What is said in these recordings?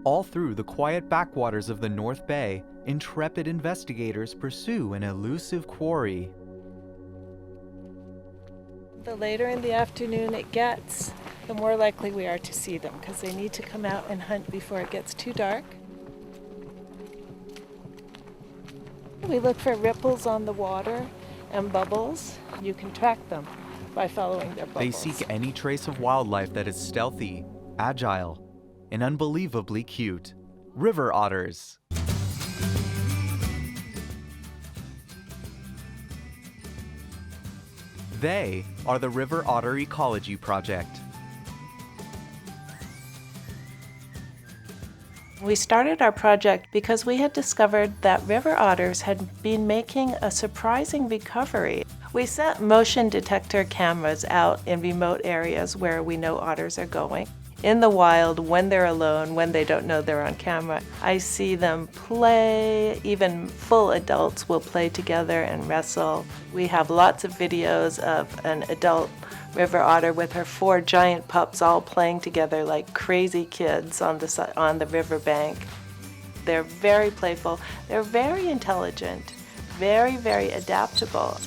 All through the quiet backwaters of the North Bay, intrepid investigators pursue an elusive quarry. The later in the afternoon it gets, the more likely we are to see them because they need to come out and hunt before it gets too dark. We look for ripples on the water and bubbles. You can track them by following their bubbles. They seek any trace of wildlife that is stealthy, agile, and unbelievably cute. River otters. They are the River Otter Ecology Project. We started our project because we had discovered that river otters had been making a surprising recovery. We set motion detector cameras out in remote areas where we know otters are going. In the wild, when they're alone, when they don't know they're on camera, I see them play. Even full adults will play together and wrestle. We have lots of videos of an adult river otter with her 4 giant pups all playing together like crazy kids on the riverbank. They're very playful. They're very intelligent, very, very adaptable.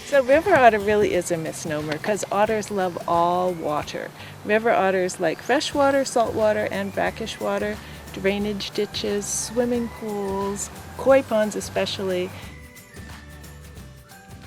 So river otter really is a misnomer because otters love all water. River otters like freshwater, saltwater, and brackish water, drainage ditches, swimming pools, koi ponds especially.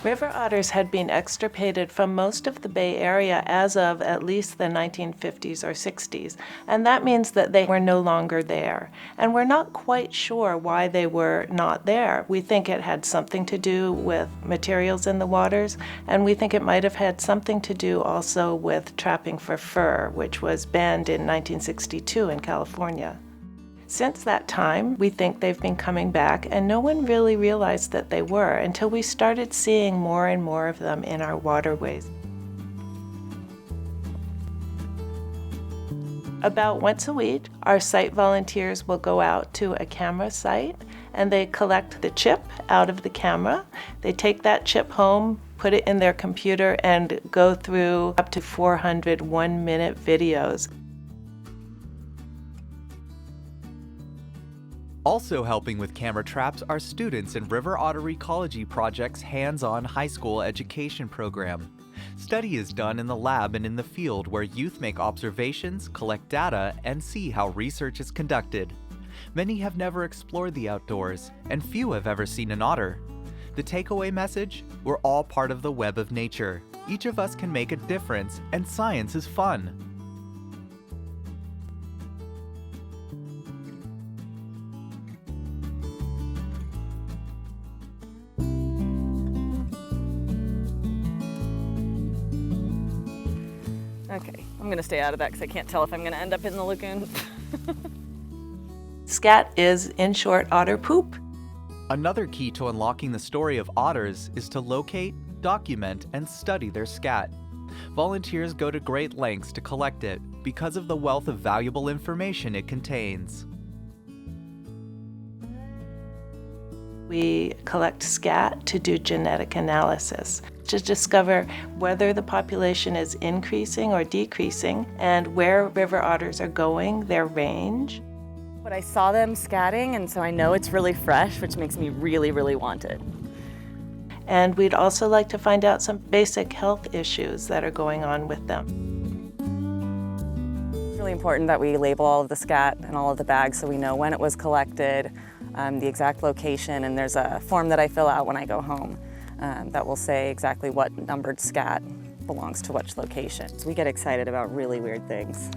River otters had been extirpated from most of the Bay Area as of at least the 1950s or 60s, and that means that they were no longer there. And we're not quite sure why they were not there. We think it had something to do with materials in the waters, and we think it might have had something to do also with trapping for fur, which was banned in 1962 in California. Since that time, we think they've been coming back, and no one really realized that they were until we started seeing more and more of them in our waterways. About once a week, our site volunteers will go out to a camera site and they collect the chip out of the camera. They take that chip home, put it in their computer, and go through up to 400 one-minute videos. Also helping with camera traps are students in River Otter Ecology Project's hands-on high school education program. Study is done in the lab and in the field where youth make observations, collect data, and see how research is conducted. Many have never explored the outdoors, and few have ever seen an otter. The takeaway message? We're all part of the web of nature. Each of us can make a difference, and science is fun. Okay, I'm going to stay out of that because I can't tell if I'm going to end up in the lagoon. Scat is, in short, otter poop. Another key to unlocking the story of otters is to locate, document, and study their scat. Volunteers go to great lengths to collect it because of the wealth of valuable information it contains. We collect scat to do genetic analysis to discover whether the population is increasing or decreasing and where river otters are going, their range. But I saw them scatting, and so I know it's really fresh, which makes me really, really want it. And we'd also like to find out some basic health issues that are going on with them. It's really important that we label all of the scat and all of the bags so we know when it was collected, the exact location, and there's a form that I fill out when I go home that will say exactly what numbered scat belongs to which location. So we get excited about really weird things.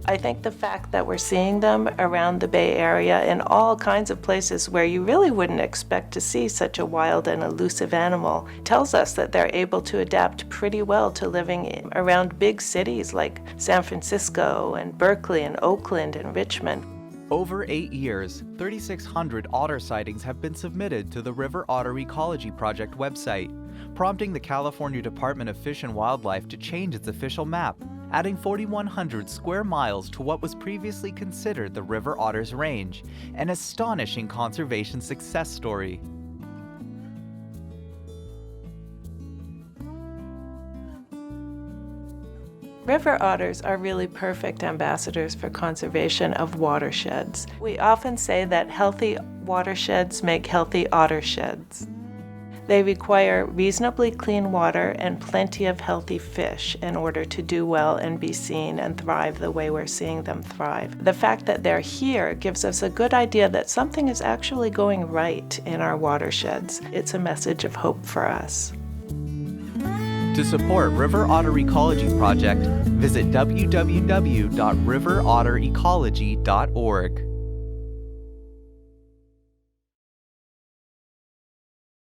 I think the fact that we're seeing them around the Bay Area in all kinds of places where you really wouldn't expect to see such a wild and elusive animal tells us that they're able to adapt pretty well to living around big cities like San Francisco and Berkeley and Oakland and Richmond. Over 8 years, 3,600 otter sightings have been submitted to the River Otter Ecology Project website, prompting the California Department of Fish and Wildlife to change its official map, adding 4,100 square miles to what was previously considered the River Otter's range, an astonishing conservation success story. River otters are really perfect ambassadors for conservation of watersheds. We often say that healthy watersheds make healthy ottersheds. They require reasonably clean water and plenty of healthy fish in order to do well and be seen and thrive the way we're seeing them thrive. The fact that they're here gives us a good idea that something is actually going right in our watersheds. It's a message of hope for us. To support River Otter Ecology Project, visit www.riverotterecology.org.